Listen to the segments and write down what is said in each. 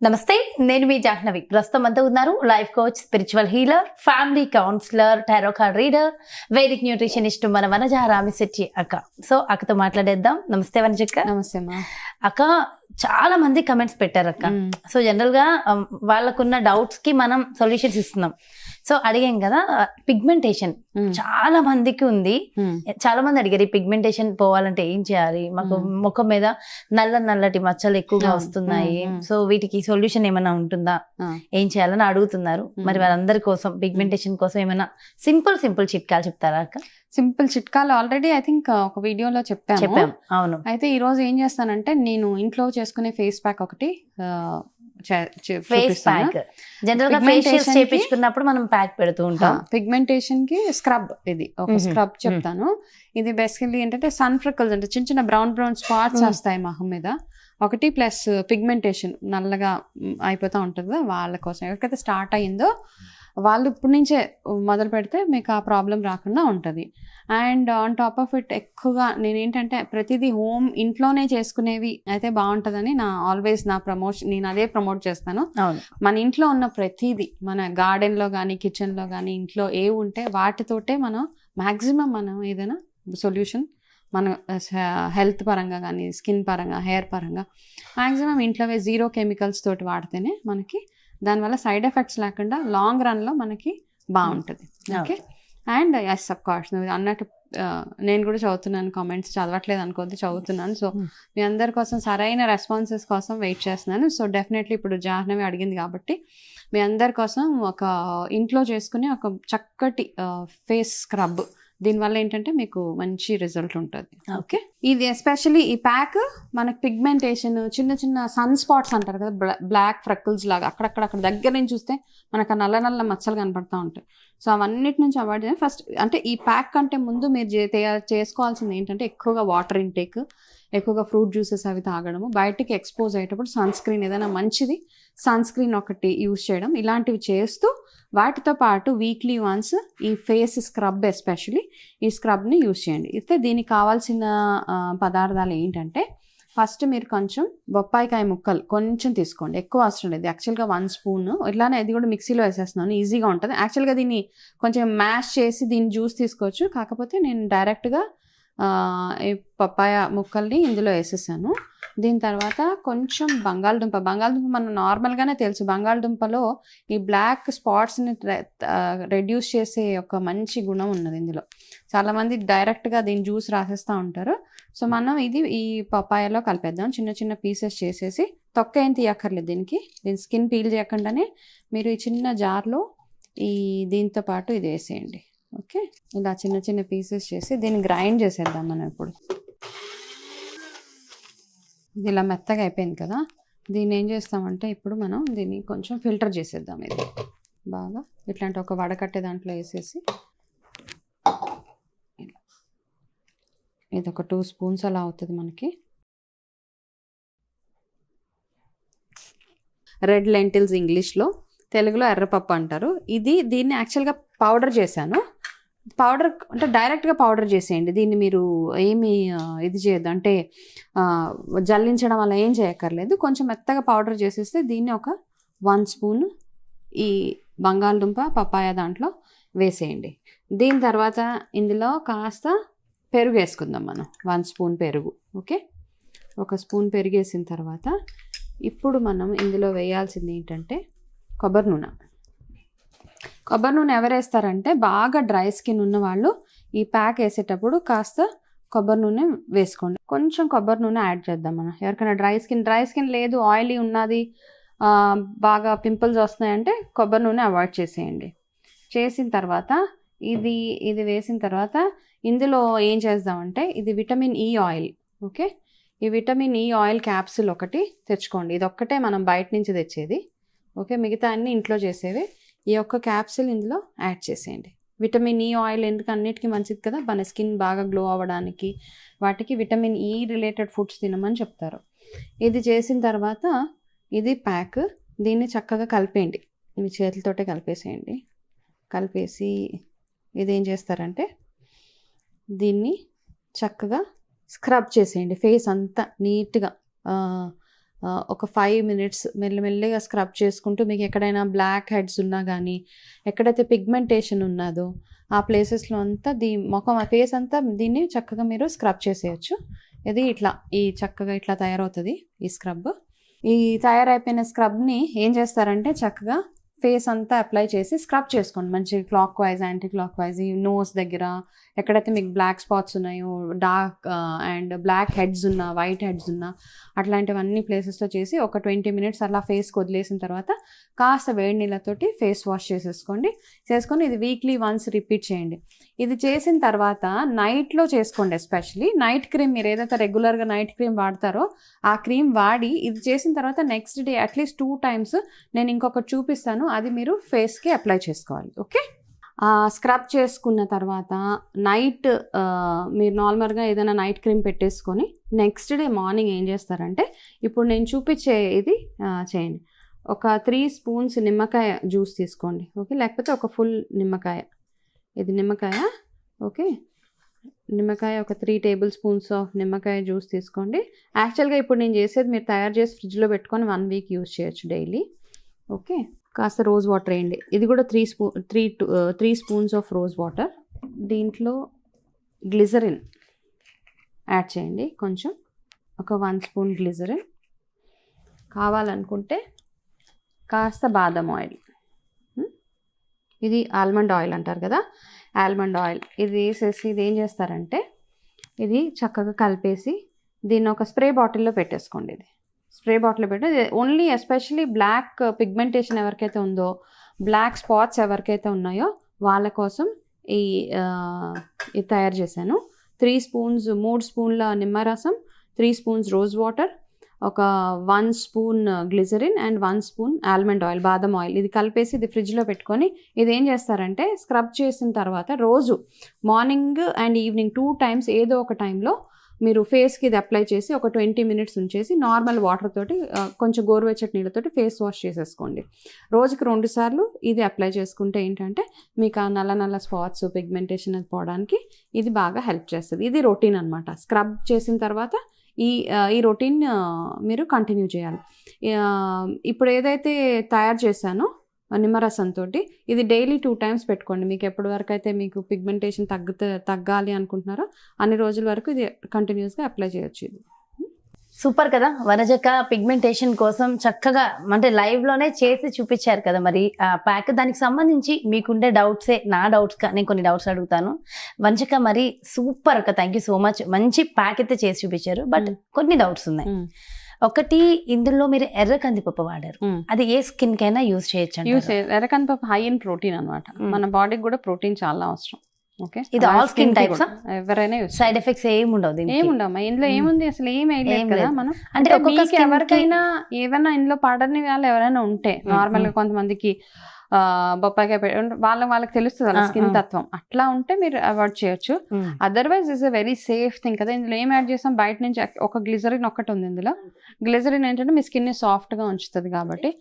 నమస్తే, నేను మీ జాహ్నవి. ప్రస్తుతం అంతా ఉన్నారు life coach, spiritual healer, family counsellor, tarot card reader, Vedic nutritionist మన వనజ రామిశెట్టి అక్క. సో అక్కతో మాట్లాడేద్దాం. నమస్తే వనజక్క. నమస్తే అమ్మా. అక్క, చాలా మంది కమెంట్స్ పెట్టారు అక్క. సో జనరల్ గా వాళ్ళకున్న డౌట్స్ కి మనం సొల్యూషన్స్ ఇస్తున్నాం. సో అడిగాం కదా, పిగ్మెంటేషన్ చాలా మందికి ఉంది. చాలా మంది అడిగారు, ఈ పిగ్మెంటేషన్ పోవాలంటే ఏం చేయాలి, మాకు ముఖం మీద నల్లటి మచ్చలు ఎక్కువగా వస్తున్నాయి, సో వీటికి సొల్యూషన్ ఏమైనా ఉంటుందా, ఏం చేయాలని అడుగుతున్నారు. మరి వాళ్ళందరి కోసం పిగ్మెంటేషన్ కోసం ఏమైనా సింపుల్ చిట్కాలు చెప్తారా అక్క? సింపుల్ చిట్కాలు ఆల్రెడీ ఐ థింక్ ఒక వీడియోలో చెప్పాం. అవును. అయితే ఈ రోజు ఏం చేస్తానంటే, నేను ఇంట్లో చేసుకునే ఫేస్ ప్యాక్ ఒకటి ఫేస్ ప్యాక్ జనరల్ గా ఫేషియల్స్ చేయించుకున్నప్పుడు మనం ప్యాక్ పెడుతూ ఉంటాం. పిగ్మెంటేషన్ కి స్క్రబ్, ఇది ఒక స్క్రబ్ చెప్తాను. ఇది బేసికల్లీ ఏంటంటే సన్ ఫ్రికల్స్ అంటే చిన్న బ్రౌన్ స్పాట్స్ వస్తాయి మొహం మీద ఒకటి, ప్లస్ పిగ్మెంటేషన్ నల్లగా అయిపోతూ ఉంటుంది. వాళ్ళ కోసం ఎవరికైతే స్టార్ట్ అయ్యిందో వాళ్ళు ఇప్పటి నుంచే మొదలు పెడితే మీకు ఆ ప్రాబ్లం రాకుండా ఉంటుంది. And on top of it ఎక్కువగా నేనేంటంటే ప్రతిదీ ఇంట్లోనే చేసుకునేవి అయితే బాగుంటుందని ఆల్వేస్ నా ప్రమోషన్, నేను అదే ప్రమోట్ చేస్తాను. మన ఇంట్లో ఉన్న ప్రతిదీ, మన గార్డెన్లో కానీ కిచెన్లో కానీ ఇంట్లో ఏ ఉంటే వాటితోటే మ్యాక్సిమం మనం ఏదైనా సొల్యూషన్ మన హెల్త్ పరంగా కానీ స్కిన్ పరంగా హెయిర్ పరంగా మ్యాక్సిమం ఇంట్లోవే జీరో కెమికల్స్ తోటి వాడితేనే మనకి దానివల్ల సైడ్ ఎఫెక్ట్స్ లేకుండా లాంగ్ రన్లో మనకి బాగుంటుంది. Okay. And yes of course నువ్వు అన్నట్టు నేను కూడా చదువుతున్నాను, కామెంట్స్ చదవట్లేదు అనుకోద్ది, చదువుతున్నాను. సో మీ అందరి కోసం సరైన రెస్పాన్సెస్ కోసం వెయిట్ చేస్తున్నాను. సో డెఫినెట్లీ ఇప్పుడు జాహ్నవి అడిగింది కాబట్టి మీ అందరి కోసం ఒక ఇంట్లో చేసుకునే ఒక చక్కటి ఫేస్ స్క్రబ్, దీనివల్ల ఏంటంటే మీకు మంచి రిజల్ట్ ఉంటుంది. ఓకే. ఇది ఎస్పెషల్లీ ఈ ప్యాక్ మనకి పిగ్మెంటేషన్, చిన్న సన్ స్పాట్స్ అంటారు కదా, బ్లాక్ ఫ్రెక్కల్స్ లాగా అక్కడ దగ్గర నుంచి చూస్తే మనకు నల్ల మచ్చలు కనపడతా ఉంటాయి. సో అవన్నిటి నుంచి అవాయిడ్ చేయాలి. ఫస్ట్ అంటే ఈ ప్యాక్ కంటే ముందు మీరు చేసుకోవాల్సింది ఏంటంటే ఎక్కువగా వాటర్ ఇంటేక్, ఎక్కువగా ఫ్రూట్ జ్యూసెస్ అవి తాగడము, బయటికి ఎక్స్పోజ్ అయ్యేటప్పుడు సన్ స్క్రీన్ ఏదైనా మంచిది సన్ స్క్రీన్ ఒకటి యూజ్ చేయడం, ఇలాంటివి చేస్తూ వాటితో పాటు వీక్లీ వన్స్ ఈ ఫేస్ స్క్రబ్, ఎస్పెషలీ ఈ స్క్రబ్ని యూజ్ చేయండి. అయితే దీనికి కావాల్సిన పదార్థాలు ఏంటంటే, ఫస్ట్ మీరు కొంచెం బొప్పాయికాయ ముక్కలు కొంచెం తీసుకోండి, ఎక్కువ అవసరం లేదు. యాక్చువల్గా 1 స్పూన్, ఇట్లానే ఇది కూడా మిక్సీలో వేసేస్తున్నాను, ఈజీగా ఉంటుంది. యాక్చువల్గా దీన్ని కొంచెం మ్యాష్ చేసి దీన్ని జ్యూస్ తీసుకోవచ్చు, కాకపోతే నేను డైరెక్ట్గా ఈ పప్పాయ ముక్కల్ని ఇందులో వేసేసాను. దీని తర్వాత కొంచెం బంగాళదుంప మనం నార్మల్గానే తెలుసు, బంగాళదుంపలో ఈ బ్లాక్ స్పాట్స్ని రెడ్యూస్ చేసే ఒక మంచి గుణం ఉన్నది ఇందులో. చాలామంది డైరెక్ట్గా దీని జ్యూస్ రాసేస్తూ ఉంటారు. సో మనం ఈ పప్పాయలో కలిపేద్దాం. చిన్న పీసెస్ చేసేసి, తొక్క ఏం తీయక్కర్లేదు దీని స్కిన్ పీల్ చేయకుండానే మీరు ఈ చిన్న జార్లో దీంతో పాటు ఇది వేసేయండి. ఓకే. ఇలా చిన్న పీసెస్ చేసి దీన్ని గ్రైండ్ చేసేద్దాం మనం. ఇప్పుడు ఇది ఇలా మెత్తగా అయిపోయింది కదా, దీన్ని ఏం చేస్తామంటే ఇప్పుడు మనం దీన్ని కొంచెం ఫిల్టర్ చేసేద్దాం. ఇది బాగా ఇట్లాంటి ఒక వడకట్టే దాంట్లో వేసేసి ఇది ఒక 2 స్పూన్స్ అలా అవుతుంది మనకి. రెడ్ లెంటిల్స్ ఇంగ్లీష్లో, తెలుగులో ఎర్రపప్పు అంటారు. దీన్ని యాక్చువల్గా పౌడర్ చేశాను. పౌడర్ అంటే డైరెక్ట్గా పౌడర్ చేసేయండి. దీన్ని మీరు ఏమి ఇది చేయొద్దు, అంటే జల్లించడం వల్ల ఏం చేయక్కర్లేదు. కొంచెం మెత్తగా పౌడర్ చేసేస్తే దీన్ని ఒక 1 స్పూన్ ఈ బంగాళదుంప పప్పాయ దాంట్లో వేసేయండి. దీని తర్వాత ఇందులో కాస్త పెరుగు వేసుకుందాం మనం, 1 స్పూన్ పెరుగు. ఓకే. 1 స్పూన్ పెరుగు వేసిన తర్వాత ఇప్పుడు మనం ఇందులో వేయాల్సింది ఏంటంటే కొబ్బరి నూనె ఎవరు వేస్తారంటే, బాగా డ్రై స్కిన్ ఉన్న వాళ్ళు ఈ ప్యాక్ వేసేటప్పుడు కాస్త కొబ్బరి నూనె వేసుకోండి. కొంచెం కొబ్బరి నూనె యాడ్ చేద్దాం మనం. ఎవరికైనా డ్రై స్కిన్ లేదు, ఆయిలీ ఉన్నది, బాగా పింపుల్స్ వస్తున్నాయంటే కొబ్బరి నూనె అవాయిడ్ చేసేయండి. చేసిన తర్వాత ఇది వేసిన తర్వాత ఇందులో ఏం చేద్దామంటే, ఇది విటమిన్ ఈ ఆయిల్. ఓకే. ఈ విటమిన్ ఈ ఆయిల్ క్యాప్సూల్ ఒకటి తెచ్చుకోండి. ఇది ఒక్కటే మనం బయట నుంచి తెచ్చేది. ఓకే. మిగతా అన్నీ ఇంట్లో చేసేవి. ఈ ఒక్క క్యాప్సూల్ ఇందులో యాడ్ చేసేయండి. విటమిన్ ఈ ఆయిల్ ఎందుకు అన్నిటికీ మంచిది కదా, మన స్కిన్ బాగా గ్లో అవ్వడానికి వాటికి విటమిన్ ఈ రిలేటెడ్ ఫుడ్స్ తినమని చెప్తారు. ఇది చేసిన తర్వాత ఇది ప్యాక్, దీన్ని చక్కగా కలిపేయండి. మీ చేతులతోటే కలిపేసేయండి. కలిపేసి ఇదేం చేస్తారంటే దీన్ని చక్కగా స్క్రబ్ చేసేయండి. ఫేస్ అంతా నీట్గా ఒక 5 minutes మెల్లిమెల్లిగా స్క్రబ్ చేసుకుంటూ మీకు ఎక్కడైనా బ్లాక్ హెడ్స్ ఉన్నా కానీ ఎక్కడైతే పిగ్మెంటేషన్ ఉన్నదో ఆ ప్లేసెస్లో అంతా ముఖం ఆ ఫేస్ అంతా దీన్ని చక్కగా మీరు స్క్రబ్ చేసేయచ్చు. ఇది ఈ చక్కగా ఇట్లా తయారవుతుంది ఈ స్క్రబ్. ఈ తయారైపోయిన స్క్రబ్ని ఏం చేస్తారంటే చక్కగా ఫేస్ అంతా అప్లై చేసి స్క్రబ్ చేసుకోండి మంచి clock wise anti clock wise. ఈ నోస్ దగ్గర ఎక్కడైతే మీకు బ్లాక్ స్పాట్స్ ఉన్నాయో, డార్క్ అండ్ బ్లాక్ హెడ్స్ ఉన్నా, వైట్ హెడ్స్ ఉన్నా అట్లాంటివన్నీ ప్లేసెస్లో చేసి ఒక 20 minutes అలా ఫేస్కి వదిలేసిన తర్వాత కాస్త వేడి నీళ్ళతోటి ఫేస్ వాష్ చేసుకొని ఇది వీక్లీ వన్స్ రిపీట్ చేయండి. ఇది చేసిన తర్వాత నైట్లో చేసుకోండి. ఎస్పెషలీ నైట్ క్రీమ్ మీరు ఏదైతే రెగ్యులర్గా నైట్ క్రీమ్ వాడతారో ఆ క్రీమ్ వాడి ఇది చేసిన తర్వాత నెక్స్ట్ డే అట్లీస్ట్ 2 times నేను ఇంకొకటి చూపిస్తాను, అది మీరు ఫేస్కి అప్లై చేసుకోవాలి. ఓకే, స్క్రబ్ చేసుకున్న తర్వాత నైట్ మీరు నార్మల్గా ఏదైనా నైట్ క్రీమ్ పెట్టేసుకొని నెక్స్ట్ డే మార్నింగ్ ఏం చేస్తారంటే ఇప్పుడు నేను చూపించే ఇది చేయండి. ఒక 3 spoons నిమ్మకాయ జ్యూస్ తీసుకోండి. ఓకే, లేకపోతే ఒక ఫుల్ నిమ్మకాయ, ఇది నిమ్మకాయ. ఓకే, నిమ్మకాయ ఒక 3 tablespoons ఆఫ్ నిమ్మకాయ జ్యూస్ తీసుకోండి. యాక్చువల్గా ఇప్పుడు నేను చేసేది మీరు తయారు చేసి ఫ్రిడ్జ్లో పెట్టుకొని 1 week యూజ్ చేయొచ్చు డైలీ. ఓకే, కాస్త రోజ్ వాటర్ వేయండి. ఇది కూడా 3 spoons ఆఫ్ రోజ్ వాటర్. దీంట్లో గ్లిజరిన్ యాడ్ చేయండి కొంచెం, ఒక 1 spoon గ్లిజరిన్. కావాలనుకుంటే కాస్త బాదం ఆయిల్, ఇది ఆల్మండ్ ఆయిల్ అంటారు కదా, ఆల్మండ్ ఆయిల్ ఇది వేసేసి ఇది ఏం చేస్తారంటే ఇది చక్కగా కలిపేసి దీన్ని ఒక స్ప్రే బాటిల్లో పెట్టేసుకోండి. ఇది స్ప్రే బాటిల్ పెట్టి ఓన్లీ ఎస్పెషలీ బ్లాక్ పిగ్మెంటేషన్ ఎవరికైతే ఉందో, బ్లాక్ స్పాట్స్ ఎవరికైతే ఉన్నాయో వాళ్ళ కోసం ఇది తయారు చేశాను. 3 spoons నిమ్మరసం, 3 spoons రోజ్ వాటర్, ఒక 1 spoon glycerin and 1 spoon almond oil, బాదం ఆయిల్. ఇది కలిపేసి ఇది ఫ్రిడ్జ్లో పెట్టుకొని ఇది ఏం చేస్తారంటే స్క్రబ్ చేసిన తర్వాత రోజు మార్నింగ్ అండ్ ఈవినింగ్ 2 times ఏదో ఒక టైంలో మీరు ఫేస్కి ఇది అప్లై చేసి ఒక 20 minutes ఉంచేసి నార్మల్ వాటర్ తోటి కొంచెం గోరువెచ్చటి నీళ్ళతోటి ఫేస్ వాష్ చేసేసుకోండి. రోజుకి 2 సార్లు ఇది అప్లై చేసుకుంటే ఏంటంటే మీకు ఆ నల్ల స్పాట్స్ పిగ్మెంటేషన్ అది పోవడానికి ఇది బాగా హెల్ప్ చేస్తుంది. ఇది రొటీన్ అనమాట. స్క్రబ్ చేసిన తర్వాత ఈ రొటీన్ మీరు కంటిన్యూ చేయాలి. ఇప్పుడు ఏదైతే తయారు చేశానో నిమ్మరసంతో ఇది డైలీ 2 times పెట్టుకోండి. మీకు ఎప్పటి వరకు అయితే మీకు పిగ్మెంటేషన్ తగ్గాలి అనుకుంటున్నారో అన్ని రోజుల వరకు ఇది కంటిన్యూస్గా అప్లై చేయొచ్చు. ఇది సూపర్ కదా వనజక్క, పిగ్మెంటేషన్ కోసం చక్కగా అంటే లైవ్లోనే చేసి చూపించారు కదా. మరి ఆ ప్యాక్ దానికి సంబంధించి మీకుండే డౌట్సే నా డౌట్స్గా నేను కొన్ని డౌట్స్ అడుగుతాను. వనజక్క మరి సూపర్ అక్క, థ్యాంక్ యూ సో మచ్. మంచి ప్యాక్ అయితే చేసి చూపించారు, బట్ కొన్ని డౌట్స్ ఉన్నాయి. ఒకటి, ఇందులో మీరు ఎర్ర కందిపప్పు వాడారు, అది ఏ స్కిన్ కైనా యూజ్ చేయొచ్చు? ఎర్ర కందిపప్పు హై ఇన్ ప్రోటీన్ అనమాట. మన బాడీకి కూడా ప్రోటీన్ చాలా అవసరం. ఓకే, ఇది ఆల్ స్కిన్ టైప్స్, ఎవరైనా సైడ్ ఎఫెక్ట్స్ ఏముండవు, ఏముండవు. ఇందులో ఏముంది అసలు ఏం లేదు కదా. మనం అంటే ఎవరికైనా ఏమైనా ఇందులో పడని వాళ్ళు ఎవరైనా ఉంటే నార్మల్ గా కొంతమందికి బొప్పాయికాయ వాళ్ళకి తెలుస్తుంది వాళ్ళ స్కిన్ తత్వం, అట్లా ఉంటే మీరు అవాయిడ్ చేయొచ్చు. Otherwise is a very safe thing కదా. ఇందులో ఏం యాడ్ చేస్తాం, బయట నుంచి ఒక గ్లిజరిన్ ఒక్కటి ఉంది. ఇందులో గ్లిజరిన్ ఏంటంటే మీ స్కిన్ ని సాఫ్ట్ గా ఉంచుతుంది కాబట్టి.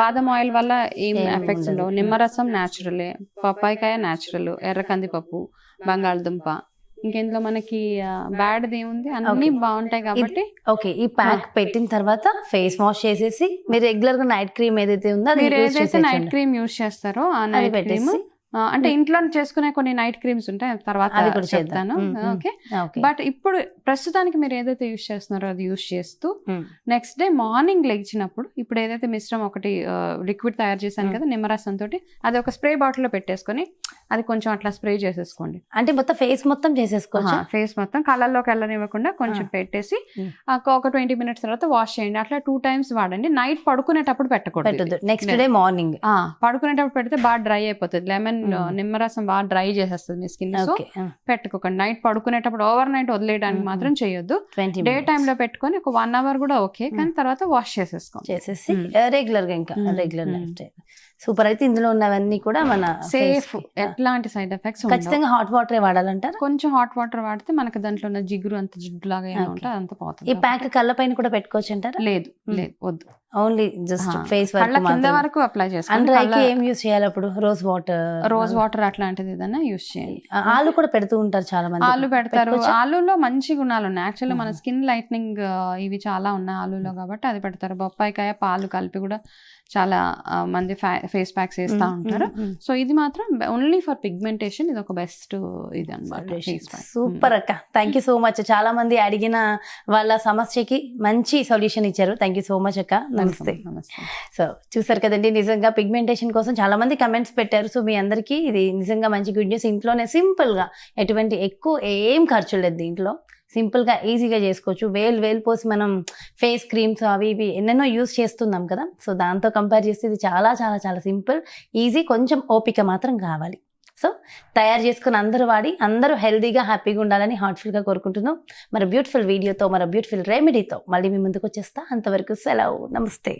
బాదం ఆయిల్ వల్ల ఏం ఎఫెక్ట్స్ ఉండవు. నిమ్మరసం న్యాచురలే, పప్పాయికాయ న్యాచురల్, ఎర్ర కందిపప్పు, బంగాళదుంప, ఇంకెందులో మనకి బ్యాడ్ ఏముంది, అన్ని బాగుంటాయి కాబట్టి. ఓకే, ఈ ప్యాక్ పెట్టిన తర్వాత ఫేస్ వాష్ చేసేసి మీరు రెగ్యులర్ గా నైట్ క్రీమ్ ఏదైతే ఉందో మీరు ఏదైతే నైట్ క్రీమ్ యూజ్ చేస్తారో ఆ నైట్ క్రీమ్ అంటే ఇంట్లో చేసుకునే కొన్ని నైట్ క్రీమ్స్ ఉంటాయి, తర్వాత చెప్తాను. ఓకే, బట్ ఇప్పుడు ప్రస్తుతానికి మీరు ఏదైతే యూజ్ చేస్తున్నారో అది యూజ్ చేస్తూ నెక్స్ట్ డే మార్నింగ్ లెగిచినప్పుడు ఇప్పుడు ఏదైతే మిశ్రమం ఒకటి లిక్విడ్ తయారు చేశాను కదా నిమ్మరసం తోటి, అది ఒక స్ప్రే బాటిల్ లో పెట్టేసుకొని అది కొంచెం అట్లా స్ప్రే చేసేసుకోండి. అంటే మొత్తం ఫేస్ మొత్తం చేసేసుకోవచ్చు. ఫేస్ మొత్తం కళ్ళల్లోకి వెళ్ళనివ్వకుండా కొంచెం పెట్టేసి ఒక 20 minutes తర్వాత వాష్ చేయండి. అట్లా 2 times వాడండి. నైట్ పడుకునేటప్పుడు పెట్టకూడదు, నెక్స్ట్ డే మార్నింగ్ పడుకునేటప్పుడు పెడితే బాగా డ్రై అయిపోతుంది. లెమన్ నిమ్మరసం బాగా డ్రై చేసేస్తుంది మీ స్కిన్. సో పెట్టుకోకండి. నైట్ పడుకునేటప్పుడు ఓవర్ నైట్ వదిలేయడానికి మాత్రం చేయొద్దు. డే టైమ్ లో పెట్టుకొని ఒక 1 hour కూడా ఓకే, కానీ తర్వాత వాష్ చేసేసి రెగ్యులర్ గా ఇంకా రెగ్యులర్ లైఫ్ స్టైల్. సూపర్. అయితే ఇందులో ఉన్నవన్నీ కూడా మన సేఫ్, ఎట్లాంటి సైడ్ ఎఫెక్ట్స్ ఖచ్చితంగా హాట్ వాటర్ వాడాలంటారు. కొంచెం హాట్ వాటర్ వాడితే మనకి దాంట్లో ఉన్న జిగురు అంత జిడ్డు లాగా ఏమైనా ఉంటే అదంతా పోతుంది. ఈ ప్యాక్ కళ్ళ పైన కూడా పెట్టుకోవచ్చు అంటారా? లేదు లేదు, వద్దు. ఓన్లీ జస్ట్ ఫేస్ కళ్ళ కింద వరకు అప్లై చేసుకోండి. అండ్ ఏం యూస్ చేయాలి అప్పుడు? రోజ్ వాటర్ అట్లాంటిది ఏదైనా యూస్ చేయండి. ఆలు కూడా పెడుతూ ఉంటారు చాలా మంది. ఆలు పెడతారు. ఆలులో మంచి గుణాలు ఉన్నాయి. యాక్చువల్లీ మన స్కిన్ లైట్నింగ్ ఇవి చాలా ఉన్నాయి ఆలులో, కాబట్టి అది పెడతారు. బొప్పాయికాయ పాలు కలిపి కూడా చాలా మంది ఫేస్ ప్యాక్స్ వేస్తూ ఉంటారు. సో ఇది మాత్రం ఓన్లీ ఫర్ పిగ్మెంటేషన్, ఇది ఒక బెస్ట్ ఇది అన్నమాట. సూపర్ అక్క, థ్యాంక్ యూ సో మచ్. చాలా మంది అడిగిన వాళ్ళ సమస్యకి మంచి సొల్యూషన్ ఇచ్చారు. థ్యాంక్ యూ సో మచ్ అక్క. నమస్తే. సో చూసారు కదండి, నిజంగా పిగ్మెంటేషన్ కోసం చాలా మంది కమెంట్స్ పెట్టారు. సో మీ అందరికీ ఇది నిజంగా మంచి గుడ్ న్యూస్. ఇంట్లోనే సింపుల్ గా, ఎటువంటి ఎక్కువ ఏం ఖర్చు లేదు దీంట్లో, సింపుల్ గా ఈజీగా చేసుకోవచ్చు. వేలు పోసి మనం ఫేస్ క్రీమ్స్ అవి ఇవి ఎన్నెన్నో యూస్ చేస్తున్నాం కదా. సో దాంతో కంపేర్ చేస్తే ఇది చాలా చాలా చాలా సింపుల్, ఈజీ, కొంచెం ఓపిక మాత్రం కావాలి. సో తయారు చేసుకుని అందరూ వాడి అందరూ హెల్దీగా హ్యాపీగా ఉండాలని హార్ట్ఫుల్గా కోరుకుంటున్నాం. మరి బ్యూటిఫుల్ వీడియోతో, మరి బ్యూటిఫుల్ రెమెడీతో మళ్ళీ మీ ముందుకు వచ్చేస్తా. అంతవరకు సెలవు, నమస్తే.